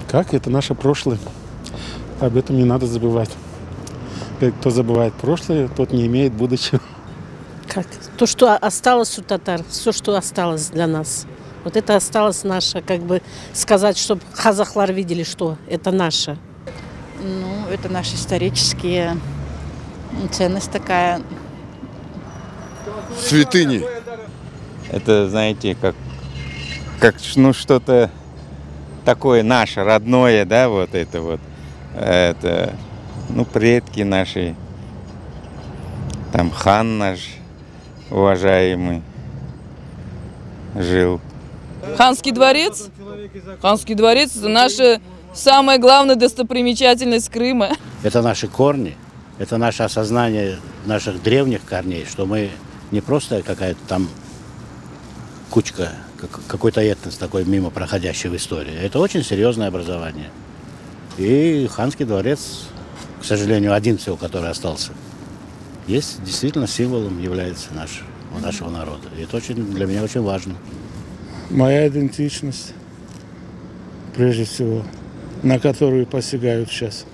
Как? Это наше прошлое. Об этом не надо забывать. Кто забывает прошлое, тот не имеет будущего. Как? То, что осталось у татар, все, что осталось для нас. Вот это осталось наше, как бы сказать, чтобы казахлар видели, что это наше. Ну, это наши исторические ценность такая. Святыни. Это, знаете, как ну, что-то такое наше, родное, да, вот это вот. Это, ну, предки наши. Там хан наш уважаемый жил. Ханский дворец? Ханский дворец – это наша самая главная достопримечательность Крыма. Это наши корни, это наше осознание наших древних корней, что мы не просто какая-то там кучка, какой-то этнос такой мимо проходящий в истории. Это очень серьезное образование. И Ханский дворец, к сожалению, один всего, который остался, есть действительно символом является нашего народа. И это для меня очень важно. Моя идентичность, прежде всего, на которую посягают сейчас.